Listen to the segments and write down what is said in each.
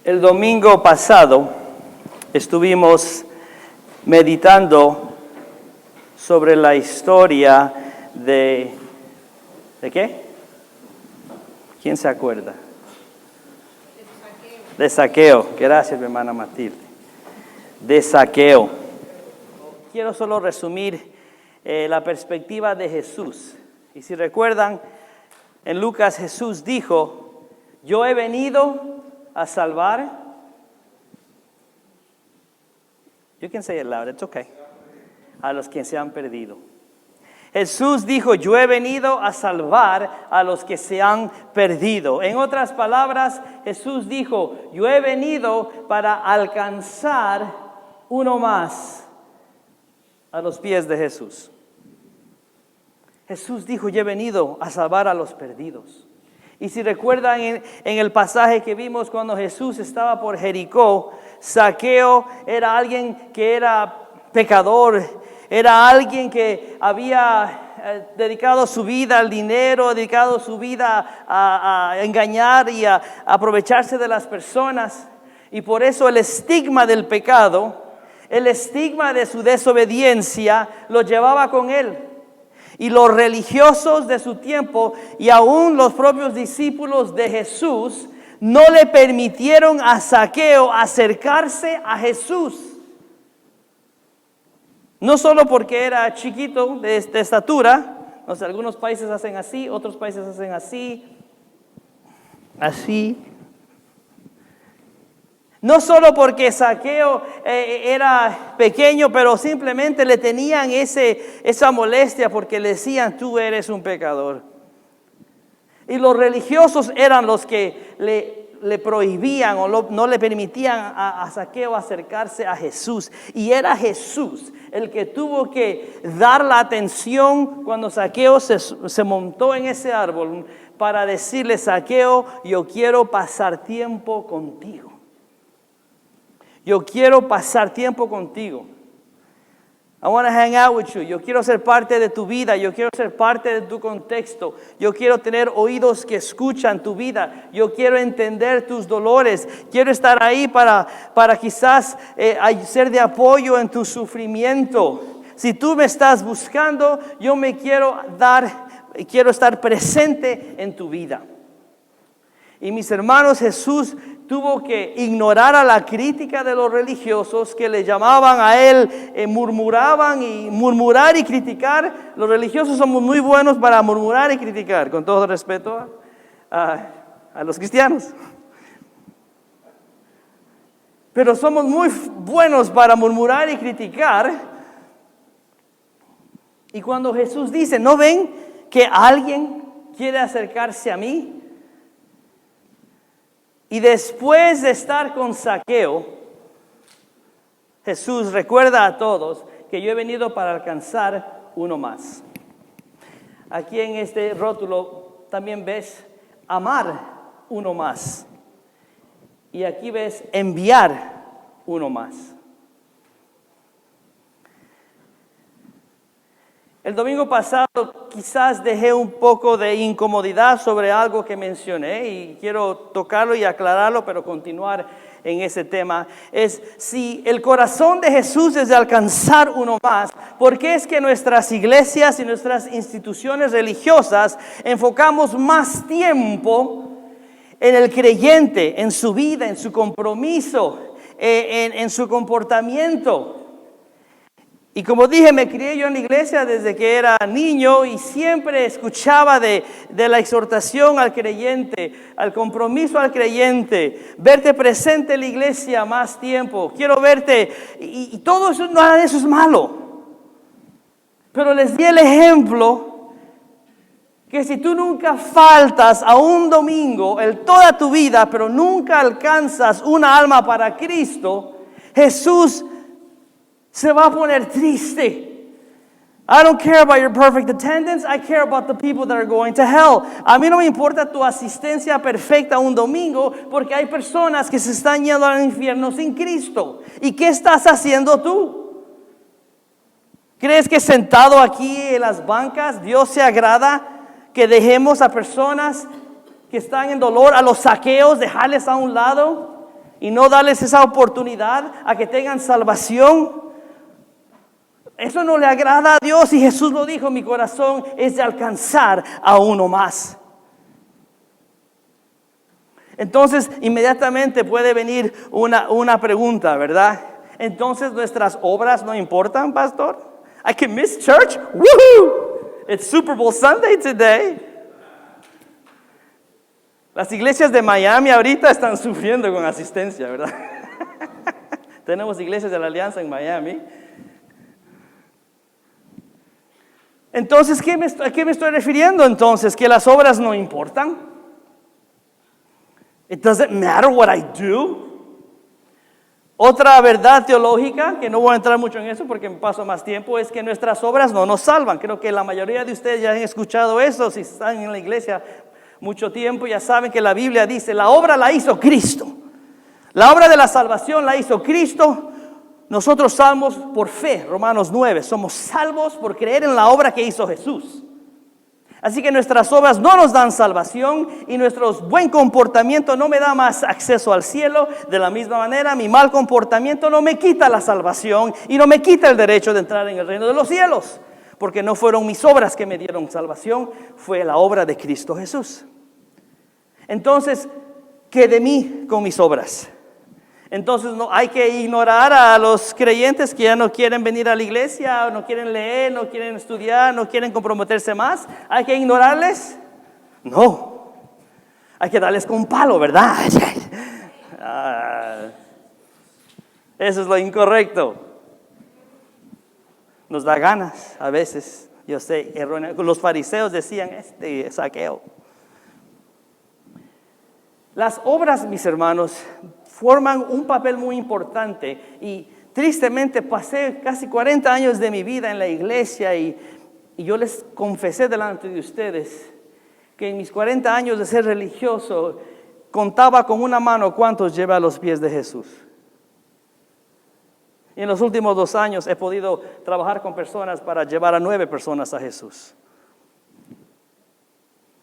El domingo pasado estuvimos meditando sobre la historia ¿de qué? ¿Quién se acuerda? De Zaqueo. Gracias, mi hermana Matilde. De Zaqueo. Quiero solo resumir la perspectiva de Jesús. Y si recuerdan, en Lucas Jesús dijo, yo he venido a salvar. You can say it loud, it's okay. A los que se han perdido. Jesús dijo, yo he venido a salvar a los que se han perdido. En otras palabras, Jesús dijo, yo he venido para alcanzar uno más a los pies de Jesús. Jesús dijo, yo he venido a salvar a los perdidos. Y si recuerdan en el pasaje que vimos cuando Jesús estaba por Jericó, Zaqueo era alguien que era pecador, era alguien que había dedicado su vida al dinero, dedicado su vida a engañar y a aprovecharse de las personas. Y por eso el estigma del pecado, el estigma de su desobediencia lo llevaba con él. Y los religiosos de su tiempo y aún los propios discípulos de Jesús no le permitieron a Zaqueo acercarse a Jesús. No solo porque era chiquito de estatura, no sé, algunos países hacen así, otros países hacen así. No solo porque Zaqueo era pequeño, pero simplemente le tenían esa molestia porque le decían, tú eres un pecador. Y los religiosos eran los que le prohibían o no le permitían a Zaqueo acercarse a Jesús. Y era Jesús el que tuvo que dar la atención cuando Zaqueo se montó en ese árbol para decirle, Zaqueo, yo quiero pasar tiempo contigo. Yo quiero pasar tiempo contigo. I want to hang out with you. Yo quiero ser parte de tu vida. Yo quiero ser parte de tu contexto. Yo quiero tener oídos que escuchan tu vida. Yo quiero entender tus dolores. Quiero estar ahí para quizás ser de apoyo en tu sufrimiento. Si tú me estás buscando, yo me quiero estar presente en tu vida. Y mis hermanos, Jesús tuvo que ignorar a la crítica de los religiosos que le llamaban a él, murmuraban y murmurar y criticar. Los religiosos somos muy buenos para murmurar y criticar, con todo respeto a los cristianos. Pero somos muy buenos para murmurar y criticar. Y cuando Jesús dice, ¿no ven que alguien quiere acercarse a mí? Y después de estar con Zaqueo, Jesús recuerda a todos que yo he venido para alcanzar uno más. Aquí en este rótulo también ves amar uno más. Y aquí ves enviar uno más. El domingo pasado quizás dejé un poco de incomodidad sobre algo que mencioné y quiero tocarlo y aclararlo, pero continuar en ese tema. Es si el corazón de Jesús es de alcanzar uno más, ¿por qué es que nuestras iglesias y nuestras instituciones religiosas enfocamos más tiempo en el creyente, en su vida, en su compromiso, en su comportamiento? Y como dije, me crié yo en la iglesia desde que era niño y siempre escuchaba de la exhortación al creyente, al compromiso al creyente, verte presente en la iglesia más tiempo, quiero verte, y todo eso, nada de eso es malo. Pero les di el ejemplo que si tú nunca faltas a un domingo toda tu vida, pero nunca alcanzas una alma para Cristo, Jesús se va a poner triste. I don't care about your perfect attendance. I care about the people that are going to hell. A mí no me importa tu asistencia perfecta un domingo porque hay personas que se están yendo al infierno sin Cristo. ¿Y qué estás haciendo tú? ¿Crees que sentado aquí en las bancas Dios se agrada que dejemos a personas que están en dolor, a los Zaqueos, dejarles a un lado? y no darles esa oportunidad a que tengan salvación. Eso no le agrada a Dios, y Jesús lo dijo, mi corazón es de alcanzar a uno más. Entonces, inmediatamente puede venir una pregunta, ¿verdad? Entonces, ¿nuestras obras no importan, pastor? I can miss church? Woohoo! It's Super Bowl Sunday today. Las iglesias de Miami ahorita están sufriendo con asistencia, ¿verdad? Tenemos iglesias de la Alianza en Miami. Entonces, ¿a qué me estoy refiriendo entonces? ¿Que las obras no importan? It doesn't matter what I do. Otra verdad teológica, que no voy a entrar mucho en eso porque me paso más tiempo, es que nuestras obras no nos salvan. Creo que la mayoría de ustedes ya han escuchado eso. Si están en la iglesia mucho tiempo, ya saben que la Biblia dice, la obra la hizo Cristo. La obra de la salvación la hizo Cristo. Nosotros salvos por fe, Romanos 9, somos salvos por creer en la obra que hizo Jesús. Así que nuestras obras no nos dan salvación, y nuestro buen comportamiento no me da más acceso al cielo. De la misma manera, mi mal comportamiento no me quita la salvación y no me quita el derecho de entrar en el reino de los cielos, porque no fueron mis obras que me dieron salvación, fue la obra de Cristo Jesús. Entonces, ¿qué de mí con mis obras? Entonces no hay que ignorar a los creyentes que ya no quieren venir a la iglesia, no quieren leer, no quieren estudiar, no quieren comprometerse más. ¿Hay que ignorarles? No. Hay que darles con un palo, ¿verdad? Eso es lo incorrecto. Nos da ganas a veces. Yo sé, los fariseos decían, Zaqueo. Las obras, mis hermanos, forman un papel muy importante, y tristemente pasé casi 40 años de mi vida en la iglesia, y yo les confesé delante de ustedes que en mis 40 años de ser religioso contaba con una mano cuántos llevé a los pies de Jesús. Y en los últimos 2 años he podido trabajar con personas para llevar a 9 personas a Jesús.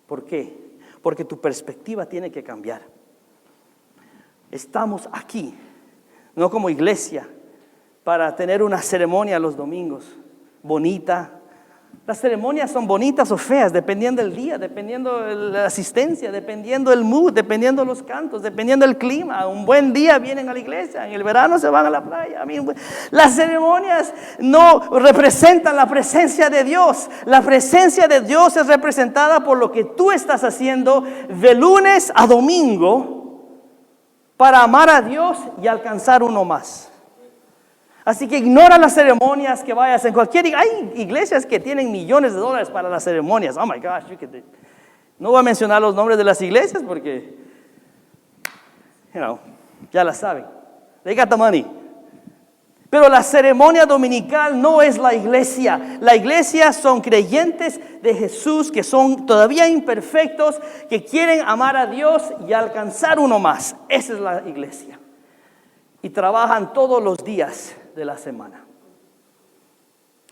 ¿Por qué? Porque tu perspectiva tiene que cambiar. Estamos aquí, no como iglesia, para tener una ceremonia los domingos, bonita. Las ceremonias son bonitas o feas, dependiendo del día, dependiendo de la asistencia, dependiendo del mood, dependiendo de los cantos, dependiendo del clima. Un buen día vienen a la iglesia, en el verano se van a la playa. Las ceremonias no representan la presencia de Dios. La presencia de Dios es representada por lo que tú estás haciendo de lunes a domingo para amar a Dios y alcanzar uno más. Así que ignora las ceremonias, que vayas en cualquier... Hay iglesias que tienen millones de dólares para las ceremonias. Oh my gosh, no voy a mencionar los nombres de las iglesias porque, ya las saben. They got the money. Pero la ceremonia dominical no es la iglesia. La iglesia son creyentes de Jesús que son todavía imperfectos, que quieren amar a Dios y alcanzar uno más. Esa es la iglesia. Y trabajan todos los días de la semana.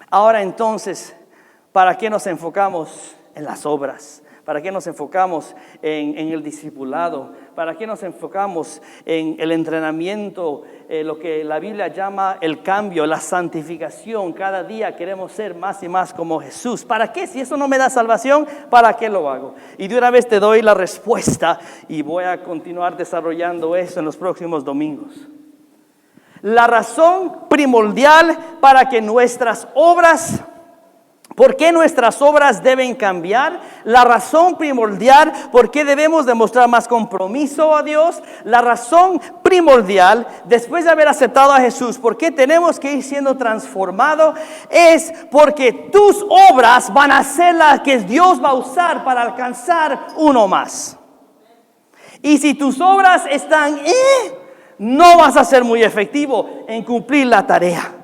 Ahora entonces, ¿para qué nos enfocamos en las obras? ¿Para qué nos enfocamos en el discipulado? ¿Para qué nos enfocamos en el entrenamiento? Lo que la Biblia llama el cambio, la santificación. Cada día queremos ser más y más como Jesús. ¿Para qué? Si eso no me da salvación, ¿para qué lo hago? Y de una vez te doy la respuesta, y voy a continuar desarrollando eso en los próximos domingos. La razón primordial para que nuestras obras... ¿Por qué nuestras obras deben cambiar? La razón primordial por qué debemos demostrar más compromiso a Dios. La razón primordial, después de haber aceptado a Jesús, por qué tenemos que ir siendo transformados, es porque tus obras van a ser las que Dios va a usar para alcanzar uno más. Y si tus obras están, no vas a ser muy efectivo en cumplir la tarea.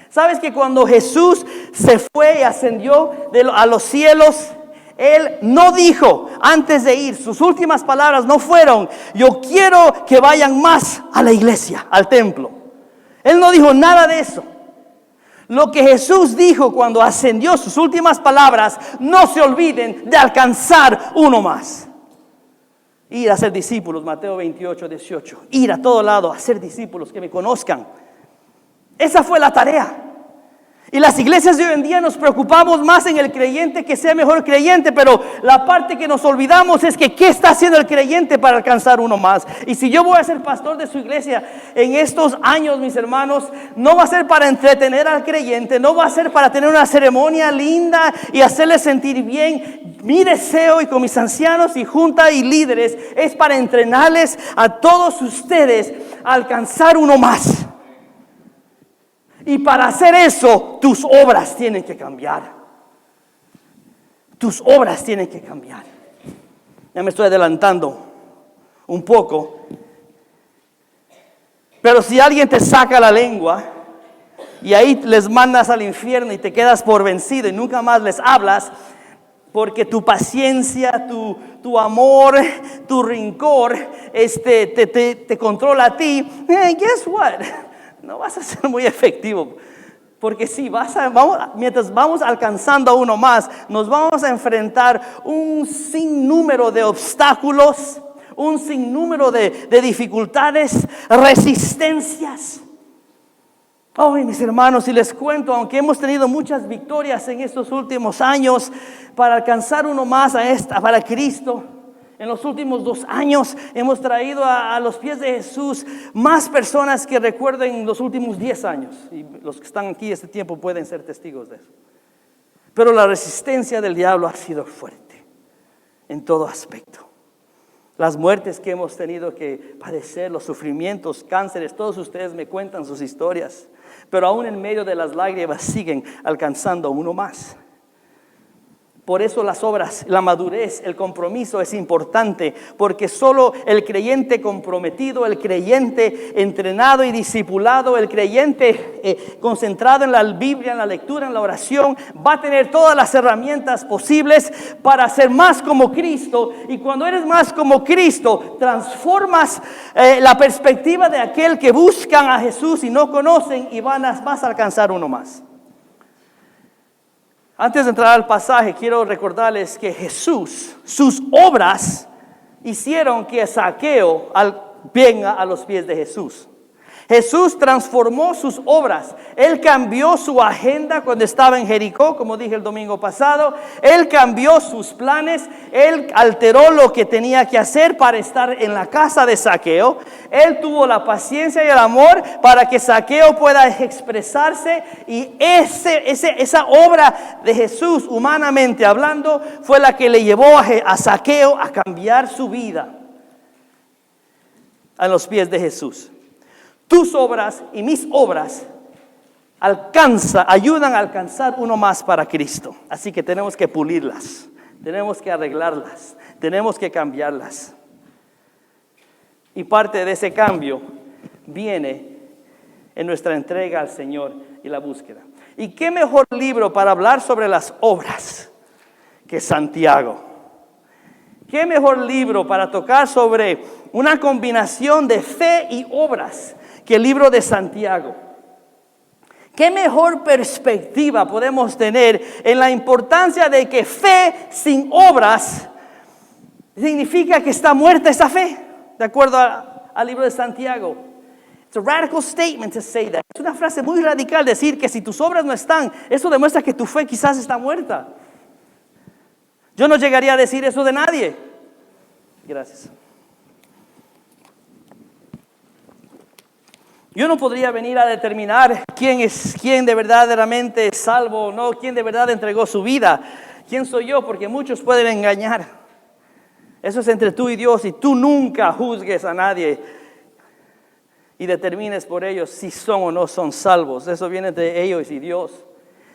¿Sabes que cuando Jesús se fue y ascendió a los cielos, Él no dijo antes de ir, sus últimas palabras no fueron, yo quiero que vayan más a la iglesia, al templo? Él no dijo nada de eso. Lo que Jesús dijo cuando ascendió, sus últimas palabras, no se olviden de alcanzar uno más. Ir a ser discípulos, Mateo 28, 18. Ir a todo lado a ser discípulos, que me conozcan. Esa fue la tarea. Y las iglesias de hoy en día nos preocupamos más en el creyente que sea mejor creyente, pero la parte que nos olvidamos es que ¿qué está haciendo el creyente para alcanzar uno más? Y si yo voy a ser pastor de su iglesia en estos años, mis hermanos, no va a ser para entretener al creyente, no va a ser para tener una ceremonia linda y hacerle sentir bien. Mi deseo y con mis ancianos y junta y líderes es para entrenarles a todos ustedes a alcanzar uno más. Y para hacer eso, tus obras tienen que cambiar. Tus obras tienen que cambiar. Ya me estoy adelantando un poco. Pero si alguien te saca la lengua y ahí les mandas al infierno y te quedas por vencido y nunca más les hablas, porque tu paciencia, tu amor, tu rencor te controla a ti, guess what? No vas a ser muy efectivo, porque si mientras vamos alcanzando a uno más, nos vamos a enfrentar un sinnúmero de obstáculos, un sinnúmero de dificultades, resistencias. Oh, mis hermanos, y les cuento, aunque hemos tenido muchas victorias en estos últimos años para alcanzar uno más para Cristo. En los últimos 2 años hemos traído a los pies de Jesús más personas que recuerden los últimos 10 años. Y los que están aquí este tiempo pueden ser testigos de eso. Pero la resistencia del diablo ha sido fuerte en todo aspecto. Las muertes que hemos tenido que padecer, los sufrimientos, cánceres, todos ustedes me cuentan sus historias. Pero aún en medio de las lágrimas siguen alcanzando uno más. Por eso las obras, la madurez, el compromiso es importante, porque solo el creyente comprometido, el creyente entrenado y discipulado, el creyente concentrado en la Biblia, en la lectura, en la oración, va a tener todas las herramientas posibles para ser más como Cristo. Y cuando eres más como Cristo, transformas la perspectiva de aquel que buscan a Jesús y no conocen, y vas a alcanzar uno más. Antes de entrar al pasaje, quiero recordarles que Jesús, sus obras hicieron que Zaqueo venga a los pies de Jesús. Jesús transformó sus obras. Él cambió su agenda cuando estaba en Jericó, como dije el domingo pasado. Él cambió sus planes. Él alteró lo que tenía que hacer para estar en la casa de Zaqueo. Él tuvo la paciencia y el amor para que Zaqueo pueda expresarse. Y esa obra de Jesús, humanamente hablando, fue la que le llevó a Zaqueo a cambiar su vida a los pies de Jesús. Tus obras y mis obras ayudan a alcanzar uno más para Cristo. Así que tenemos que pulirlas, tenemos que arreglarlas, tenemos que cambiarlas. Y parte de ese cambio viene en nuestra entrega al Señor y la búsqueda. ¿Y qué mejor libro para hablar sobre las obras que Santiago? ¿Qué mejor libro para tocar sobre una combinación de fe y obras que el libro de Santiago? ¿Qué mejor perspectiva podemos tener en la importancia de que fe sin obras significa que está muerta esa fe? De acuerdo al libro de Santiago. It's a radical statement to say that. Es una frase muy radical decir que si tus obras no están, eso demuestra que tu fe quizás está muerta. Yo no llegaría a decir eso de nadie. Gracias. Yo no podría venir a determinar quién de verdaderamente es salvo o no, quién de verdad entregó su vida. ¿Quién soy yo? Porque muchos pueden engañar. Eso es entre tú y Dios, y tú nunca juzgues a nadie y determines por ellos si son o no son salvos. Eso viene de ellos y Dios.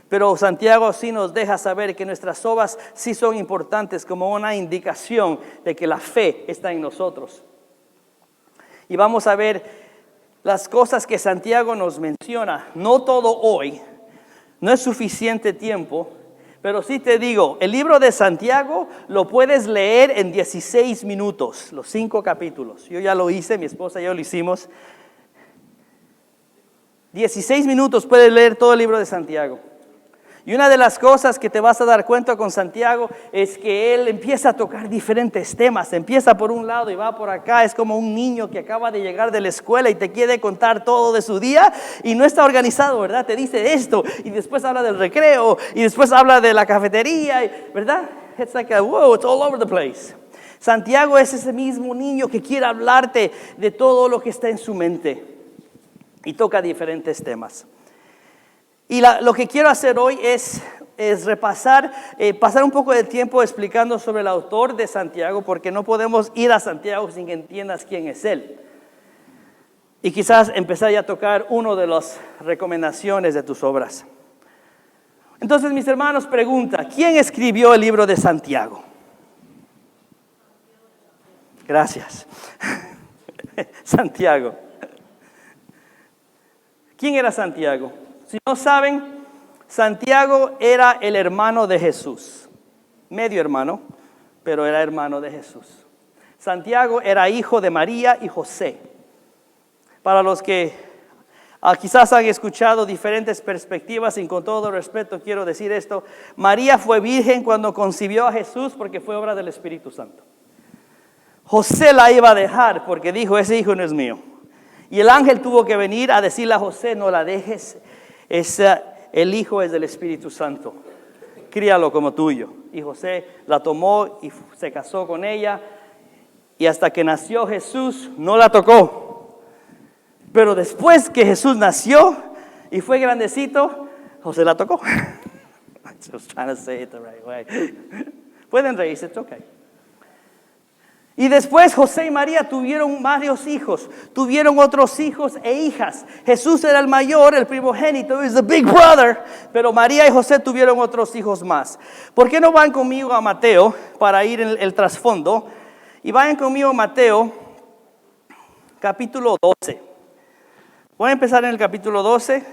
Pero Santiago sí nos deja saber que nuestras obras sí son importantes como una indicación de que la fe está en nosotros. Y vamos a ver las cosas que Santiago nos menciona. No todo hoy, no es suficiente tiempo, pero sí te digo, el libro de Santiago lo puedes leer en 16 minutos, los 5 capítulos. Yo ya lo hice, mi esposa y yo lo hicimos. 16 minutos puedes leer todo el libro de Santiago. Y una de las cosas que te vas a dar cuenta con Santiago es que él empieza a tocar diferentes temas. Empieza por un lado y va por acá. Es como un niño que acaba de llegar de la escuela y te quiere contar todo de su día y no está organizado, ¿verdad? Te dice esto y después habla del recreo y después habla de la cafetería, ¿verdad? It's like it's all over the place. Santiago es ese mismo niño que quiere hablarte de todo lo que está en su mente y toca diferentes temas. Y lo que quiero hacer hoy es repasar, pasar un poco de tiempo explicando sobre el autor de Santiago, porque no podemos ir a Santiago sin que entiendas quién es él. Y quizás empezar ya a tocar una de las recomendaciones de tus obras. Entonces, mis hermanos, pregunta, ¿quién escribió el libro de Santiago? Gracias. Santiago. ¿Quién era Santiago? Si no saben, Santiago era el hermano de Jesús. Medio hermano, pero era hermano de Jesús. Santiago era hijo de María y José. Para los que quizás han escuchado diferentes perspectivas y con todo respeto quiero decir esto. María fue virgen cuando concibió a Jesús porque fue obra del Espíritu Santo. José la iba a dejar porque dijo, ese hijo no es mío. Y el ángel tuvo que venir a decirle a José, no la dejes. El hijo es del Espíritu Santo, críalo como tuyo. Y José la tomó y se casó con ella. Y hasta que nació Jesús, no la tocó. Pero después que Jesús nació y fue grandecito, José la tocó. I was trying to say it the right way. Pueden reírse, it's okay. Y después José y María tuvieron varios hijos, tuvieron otros hijos e hijas. Jesús era el mayor, el primogénito, is the big brother, pero María y José tuvieron otros hijos más. ¿Por qué no van conmigo a Mateo para ir en el trasfondo? Y vayan conmigo a Mateo, capítulo 12. Voy a empezar en el capítulo 12.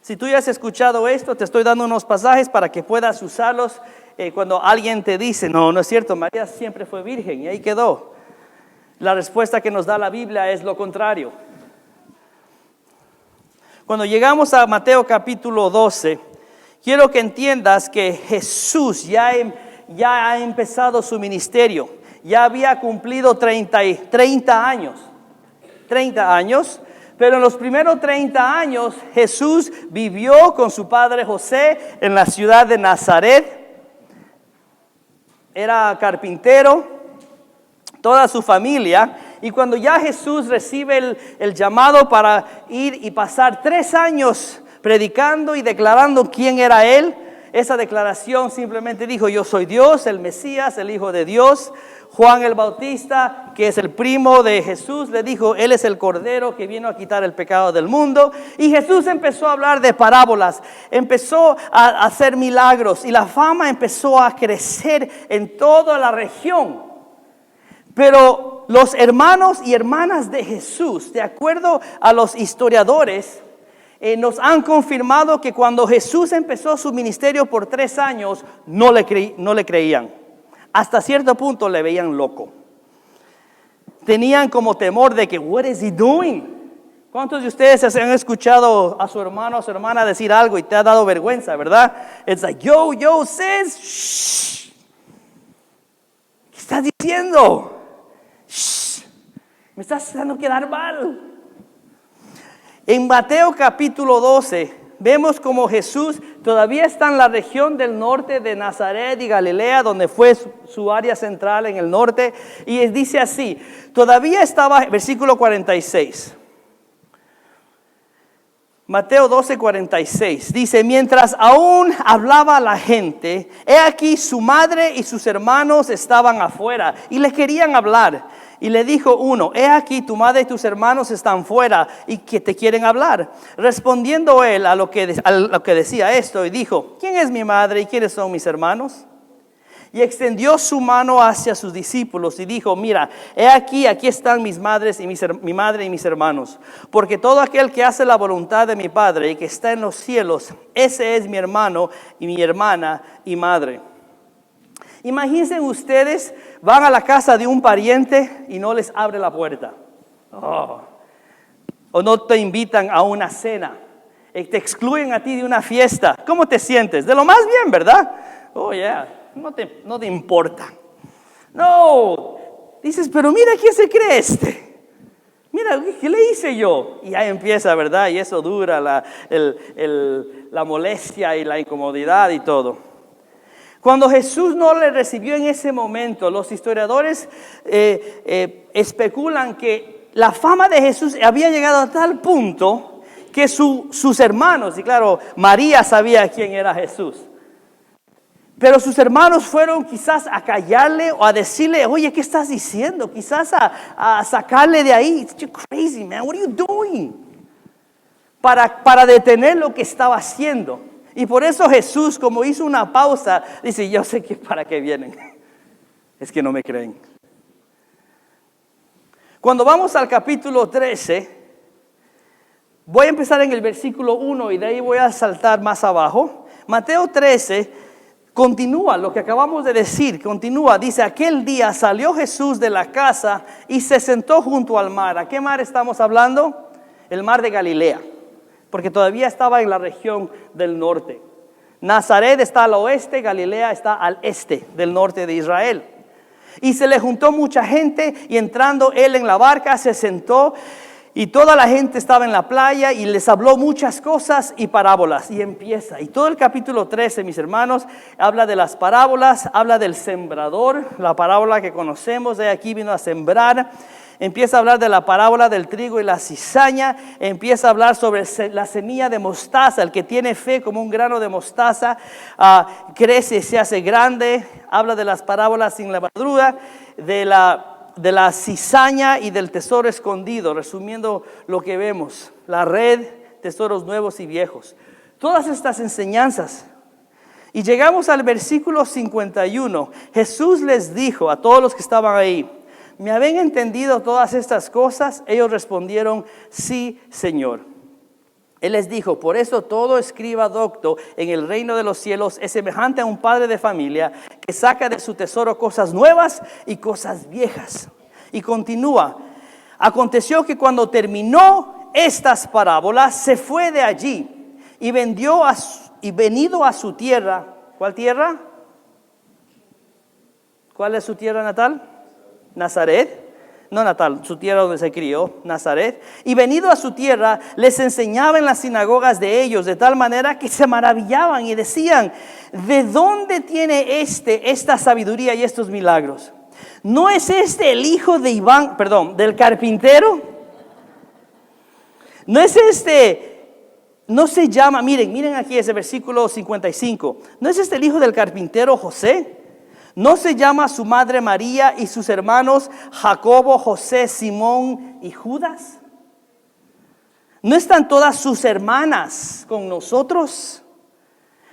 Si tú ya has escuchado esto, te estoy dando unos pasajes para que puedas usarlos cuando alguien te dice, no es cierto, María siempre fue virgen y ahí quedó. La respuesta que nos da la Biblia es lo contrario. Cuando llegamos a Mateo capítulo 12, quiero que entiendas que Jesús ya ha empezado su ministerio. Ya había cumplido 30 años. 30 años. Pero en los primeros 30 años, Jesús vivió con su padre José en la ciudad de Nazaret. Era carpintero, toda su familia. Y cuando ya Jesús recibe el llamado para ir y pasar 3 años predicando y declarando quién era Él, esa declaración simplemente dijo, yo soy Dios, el Mesías, el Hijo de Dios. Juan el Bautista, que es el primo de Jesús, le dijo, Él es el Cordero que vino a quitar el pecado del mundo. Y Jesús empezó a hablar de parábolas, empezó a hacer milagros y la fama empezó a crecer en toda la región. Pero los hermanos y hermanas de Jesús, de acuerdo a los historiadores, nos han confirmado que cuando Jesús empezó su ministerio por 3 años, no le creían. Hasta cierto punto le veían loco. Tenían como temor de que, what is he doing? ¿Cuántos de ustedes han escuchado a su hermano o a su hermana decir algo y te ha dado vergüenza, verdad? It's like, yo, sis, shh. ¿Qué estás diciendo? Shh. Me estás haciendo quedar mal. En Mateo capítulo 12, vemos como Jesús todavía está en la región del norte de Nazaret y Galilea, donde fue su área central en el norte. Y dice así, todavía estaba, versículo 46. Mateo 12, 46. Dice, mientras aún hablaba la gente, he aquí su madre y sus hermanos estaban afuera y le querían hablar. Y le dijo uno, he aquí tu madre y tus hermanos están fuera y que te quieren hablar. Respondiendo él a lo que decía esto y dijo, ¿quién es mi madre y quiénes son mis hermanos? Y extendió su mano hacia sus discípulos y dijo, mira, he aquí están mi madre y mis hermanos. Porque todo aquel que hace la voluntad de mi Padre y que está en los cielos, ese es mi hermano y mi hermana y madre. Imagínense ustedes, van a la casa de un pariente y no les abre la puerta. O no te invitan a una cena. te excluyen a ti de una fiesta. ¿Cómo te sientes? De lo más bien, ¿verdad? Oh, yeah, no te importa. No, dices, pero mira quién se cree este. Mira, ¿qué le hice yo? Y ahí empieza, ¿verdad? Y eso dura, la molestia y la incomodidad y todo. Cuando Jesús no le recibió en ese momento, los historiadores especulan que la fama de Jesús había llegado a tal punto que sus hermanos, y claro, María sabía quién era Jesús, pero sus hermanos fueron quizás a callarle o a decirle, oye, ¿qué estás diciendo? Quizás a sacarle de ahí. You're crazy, man. What are you doing? Para detener lo que estaba haciendo. Y por eso Jesús, como hizo una pausa, dice, yo sé que para qué vienen. Es que no me creen. Cuando vamos al capítulo 13, voy a empezar en el versículo 1 y de ahí voy a saltar más abajo. Mateo 13 continúa lo que acabamos de decir, continúa, dice, aquel día salió Jesús de la casa y se sentó junto al mar. ¿A qué mar estamos hablando? El mar de Galilea, porque todavía estaba en la región del norte. Nazaret está al oeste, Galilea está al este del norte de Israel. Y se le juntó mucha gente y entrando él en la barca se sentó. Y toda la gente estaba en la playa y les habló muchas cosas y parábolas. Y empieza. Y todo el capítulo 13, mis hermanos, habla de las parábolas, habla del sembrador, la parábola que conocemos, de aquí vino a sembrar. Empieza a hablar de la parábola del trigo y la cizaña. Empieza a hablar sobre la semilla de mostaza. El que tiene fe como un grano de mostaza crece y se hace grande. Habla de las parábolas sin levadura, de la cizaña y del tesoro escondido, resumiendo lo que vemos, la red, tesoros nuevos y viejos. Todas estas enseñanzas. Y llegamos al versículo 51. Jesús les dijo a todos los que estaban ahí, ¿me habían entendido todas estas cosas? Ellos respondieron, sí, Señor. Él les dijo, por eso todo escriba docto en el reino de los cielos es semejante a un padre de familia que saca de su tesoro cosas nuevas y cosas viejas. Y continúa, aconteció que cuando terminó estas parábolas se fue de allí y venido a su tierra. ¿Cuál tierra? ¿Cuál es su tierra natal? Nazaret. No natal, su tierra donde se crió, Nazaret. Y venido a su tierra, les enseñaba en las sinagogas de ellos, de tal manera que se maravillaban y decían, ¿de dónde tiene esta sabiduría y estos milagros? ¿No es este el hijo de del carpintero? ¿No es no se llama, miren aquí ese versículo 55, ¿no es este el hijo del carpintero José? ¿No se llama su madre María y sus hermanos Jacobo, José, Simón y Judas? ¿No están todas sus hermanas con nosotros?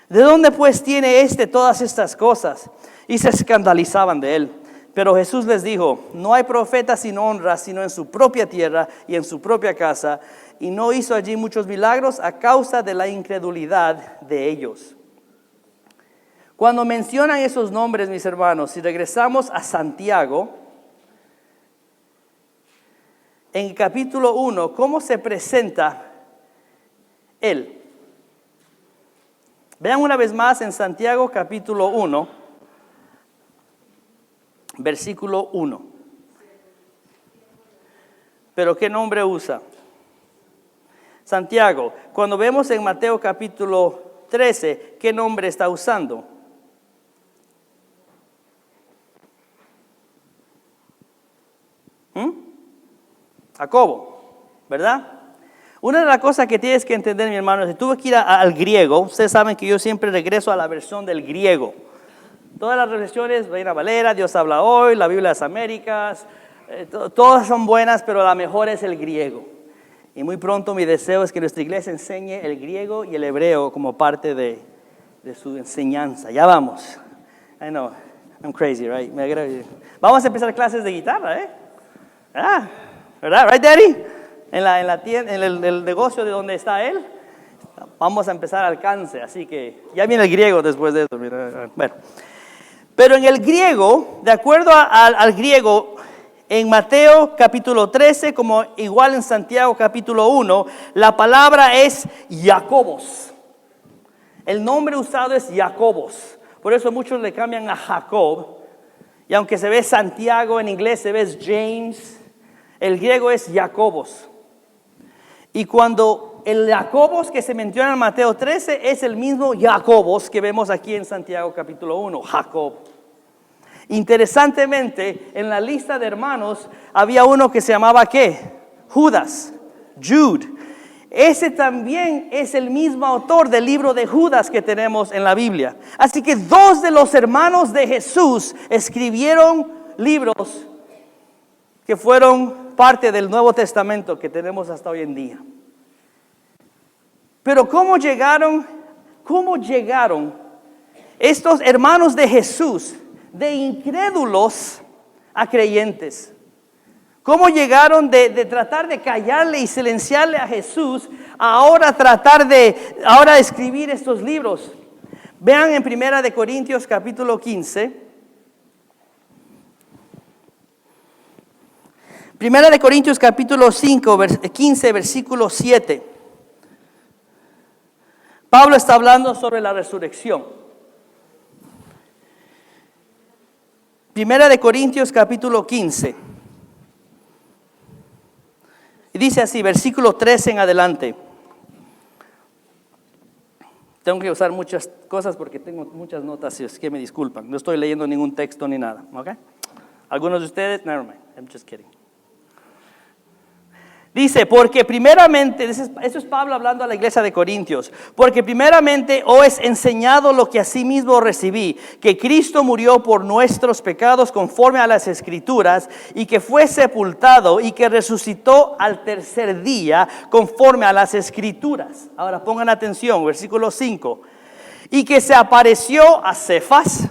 ¿De dónde pues tiene todas estas cosas? Y se escandalizaban de él. Pero Jesús les dijo, no hay profeta sin honra, sino en su propia tierra y en su propia casa. Y no hizo allí muchos milagros a causa de la incredulidad de ellos. Cuando mencionan esos nombres, mis hermanos, si regresamos a Santiago, en el capítulo 1, ¿cómo se presenta él? Vean una vez más en Santiago capítulo 1, versículo 1. ¿Pero qué nombre usa? Santiago. Cuando vemos en Mateo capítulo 13, ¿qué nombre está usando? Jacobo, ¿verdad? Una de las cosas que tienes que entender, mi hermano, si tuve que ir al griego, ustedes saben que yo siempre regreso a la versión del griego. Todas las versiones, Reina Valera, Dios habla hoy, la Biblia de las Américas, todas son buenas, pero la mejor es el griego. Y muy pronto mi deseo es que nuestra iglesia enseñe el griego y el hebreo como parte de su enseñanza. Ya vamos. I know, I'm crazy, right? Vamos a empezar clases de guitarra, ¿eh? ¿Verdad? Right, Daddy? En la tienda, en el negocio de donde está él, vamos a empezar alcance, así que ya viene el griego después de eso. Mira. Bueno, pero en el griego, de acuerdo al griego, En Mateo capítulo 13, como igual en Santiago capítulo 1, la palabra es Jacobos. El nombre usado es Jacobos. Por eso muchos le cambian a Jacob. Y aunque se ve Santiago en inglés, se ve James. El griego es Jacobos. Y cuando el Jacobos que se menciona en Mateo 13 es el mismo Jacobos que vemos aquí en Santiago capítulo 1, Jacob. Interesantemente, en la lista de hermanos había uno que se llamaba ¿qué? Judas, Jude. Ese también es el mismo autor del libro de Judas que tenemos en la Biblia. Así que dos de los hermanos de Jesús escribieron libros que fueron parte del Nuevo Testamento que tenemos hasta hoy en día. Pero ¿cómo llegaron estos hermanos de Jesús de incrédulos a creyentes? ¿Cómo llegaron de tratar de callarle y silenciarle a Jesús a ahora tratar de escribir estos libros? Vean en 1 de Corintios capítulo 15. 1 de Corintios capítulo 15, versículo 7. Pablo está hablando sobre la resurrección. 1 de Corintios capítulo 15. Y dice así, versículo 13 en adelante. Tengo que usar muchas cosas porque tengo muchas notas, es que me disculpan. No estoy leyendo ningún texto ni nada, ¿ok? Algunos de ustedes, never mind, I'm just kidding. Dice, porque primeramente, eso es Pablo hablando a la iglesia de Corintios, porque primeramente os he enseñado lo que asimismo recibí, que Cristo murió por nuestros pecados conforme a las Escrituras, y que fue sepultado y que resucitó al tercer día conforme a las Escrituras. Ahora pongan atención, versículo 5. Y que se apareció a Cefas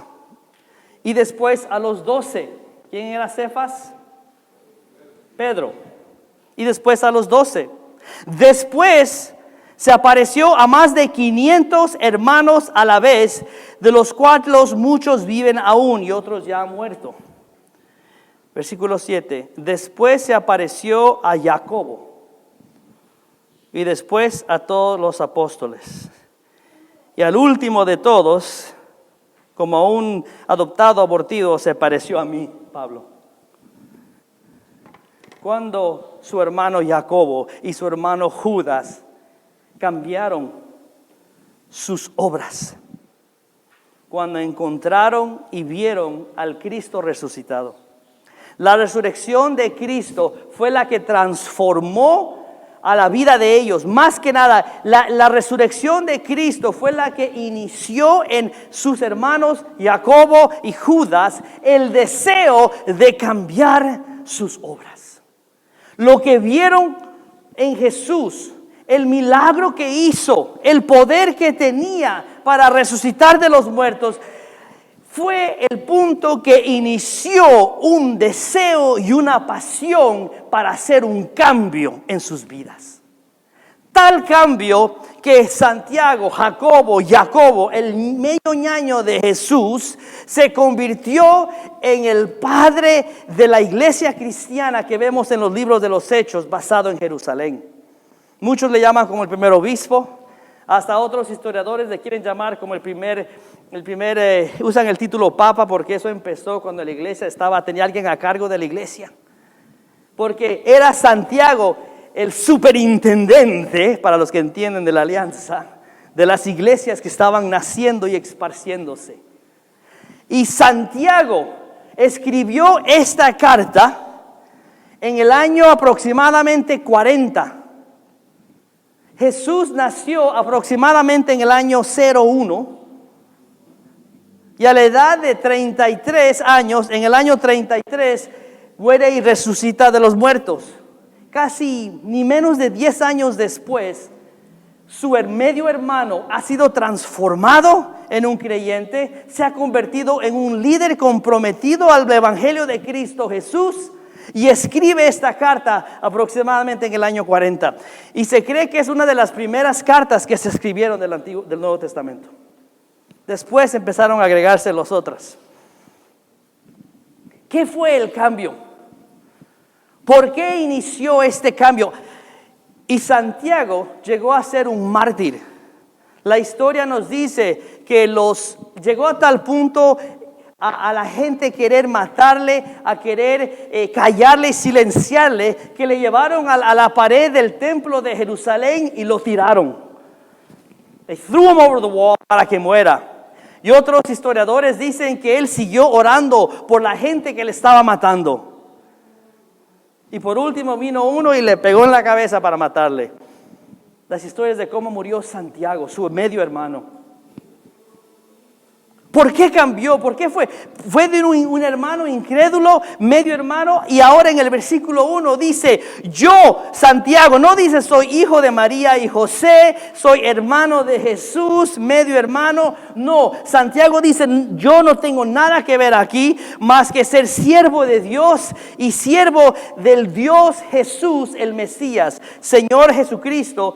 y después a los 12. ¿Quién era Cefas? Pedro. Y después a los 12. Después se apareció a más de 500 hermanos a la vez, de los cuales muchos viven aún y otros ya han muerto. Versículo 7. Después se apareció a Jacobo y después a todos los apóstoles. Y al último de todos, como un adoptado abortivo, se pareció a mí, Pablo. Cuando su hermano Jacobo y su hermano Judas cambiaron sus obras, cuando encontraron y vieron al Cristo resucitado. La resurrección de Cristo fue la que transformó a la vida de ellos. Más que nada, la resurrección de Cristo fue la que inició en sus hermanos Jacobo y Judas el deseo de cambiar sus obras. Lo que vieron en Jesús, el milagro que hizo, el poder que tenía para resucitar de los muertos, fue el punto que inició un deseo y una pasión para hacer un cambio en sus vidas. Tal cambio que Santiago, Jacobo, el medio ñaño de Jesús, se convirtió en el padre de la iglesia cristiana que vemos en los libros de los Hechos, basado en Jerusalén. Muchos le llaman como el primer obispo, hasta otros historiadores le quieren llamar como usan el título papa, porque eso empezó cuando la iglesia tenía alguien a cargo de la iglesia. Porque era Santiago el superintendente, para los que entienden de la alianza, de las iglesias que estaban naciendo y esparciéndose. Y Santiago escribió esta carta en el año aproximadamente 40. Jesús nació aproximadamente en el año 01. Y a la edad de 33 años, en el año 33, muere y resucita de los muertos. Casi ni menos de 10 años después, su medio hermano ha sido transformado en un creyente, se ha convertido en un líder comprometido al Evangelio de Cristo Jesús y escribe esta carta aproximadamente en el año 40. Y se cree que es una de las primeras cartas que se escribieron del Nuevo Testamento. Después empezaron a agregarse las otras. ¿Qué fue el cambio? ¿Por qué inició este cambio? Y Santiago llegó a ser un mártir. La historia nos dice que llegó a tal punto a la gente querer matarle, a querer callarle y silenciarle, que le llevaron a la pared del templo de Jerusalén y lo tiraron. They threw him over the wall para que muera. Y otros historiadores dicen que él siguió orando por la gente que le estaba matando. Y por último vino uno y le pegó en la cabeza para matarle. Las historias de cómo murió Santiago, su medio hermano. ¿Por qué cambió? ¿Por qué fue? Fue de un hermano incrédulo, medio hermano, y ahora en el versículo 1 dice, yo, Santiago, no dice soy hijo de María y José, soy hermano de Jesús, medio hermano. No, Santiago dice, yo no tengo nada que ver aquí, más que ser siervo de Dios y siervo del Dios Jesús, el Mesías, Señor Jesucristo.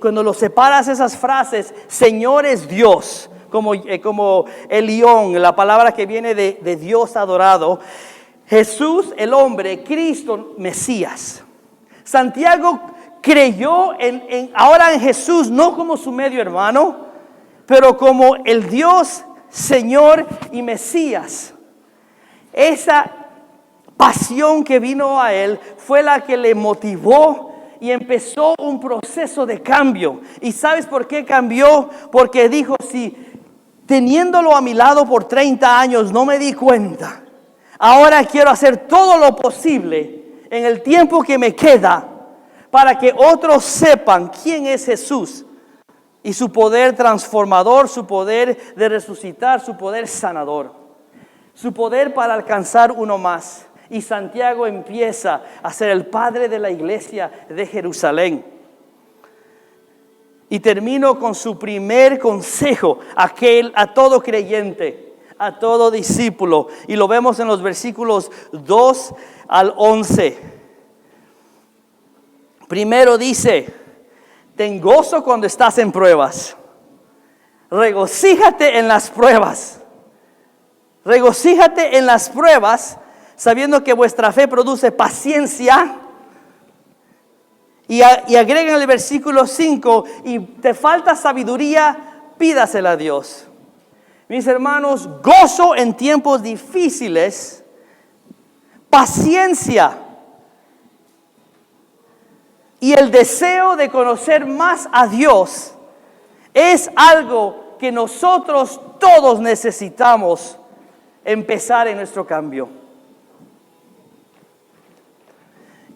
Cuando lo separas esas frases, Señor es Dios. Como el león, la palabra que viene de Dios adorado. Jesús, el hombre, Cristo, Mesías. Santiago creyó ahora en Jesús, no como su medio hermano, pero como el Dios, Señor y Mesías. Esa pasión que vino a él fue la que le motivó y empezó un proceso de cambio. ¿Y sabes por qué cambió? Porque dijo, si teniéndolo a mi lado por 30 años no me di cuenta, ahora quiero hacer todo lo posible en el tiempo que me queda para que otros sepan quién es Jesús y su poder transformador, su poder de resucitar, su poder sanador, su poder para alcanzar uno más. Y Santiago empieza a ser el padre de la iglesia de Jerusalén. Y termino con su primer consejo a todo creyente, a todo discípulo. Y lo vemos en los versículos 2 al 11. Primero dice, ten gozo cuando estás en pruebas. Regocíjate en las pruebas. Regocíjate en las pruebas, sabiendo que vuestra fe produce paciencia. Y agregan el versículo 5, y te falta sabiduría, pídasela a Dios. Mis hermanos, gozo en tiempos difíciles, paciencia y el deseo de conocer más a Dios es algo que nosotros todos necesitamos empezar en nuestro cambio.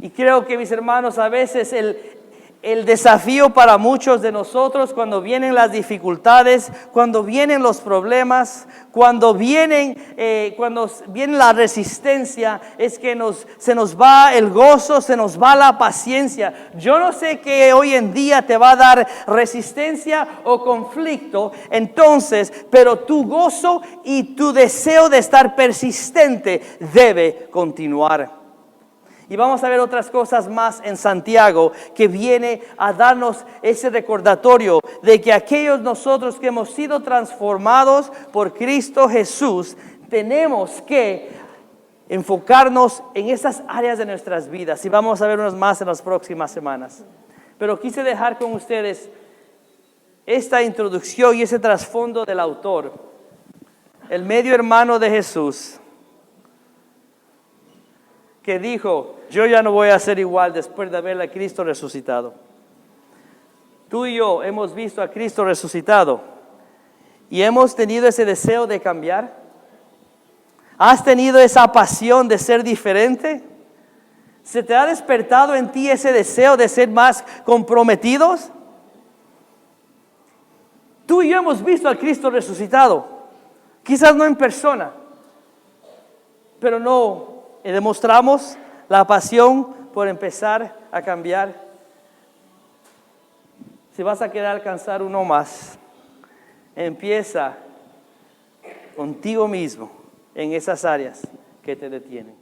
Y creo que, mis hermanos, a veces el desafío para muchos de nosotros cuando vienen las dificultades, cuando vienen los problemas, cuando viene la resistencia, es que se nos va el gozo, se nos va la paciencia. Yo no sé qué hoy en día te va a dar resistencia o conflicto, entonces, pero tu gozo y tu deseo de estar persistente debe continuar. Y vamos a ver otras cosas más en Santiago que viene a darnos ese recordatorio de que aquellos nosotros que hemos sido transformados por Cristo Jesús, tenemos que enfocarnos en esas áreas de nuestras vidas. Y vamos a ver unas más en las próximas semanas. Pero quise dejar con ustedes esta introducción y ese trasfondo del autor, el medio hermano de Jesús, que dijo, yo ya no voy a ser igual después de ver a Cristo resucitado. Tú y yo hemos visto a Cristo resucitado y hemos tenido ese deseo de cambiar. ¿Has tenido esa pasión de ser diferente? ¿Se te ha despertado en ti ese deseo de ser más comprometidos? Tú y yo hemos visto a Cristo resucitado, quizás no en persona, pero no demostramos la pasión por empezar a cambiar. Si vas a querer alcanzar uno más, empieza contigo mismo en esas áreas que te detienen.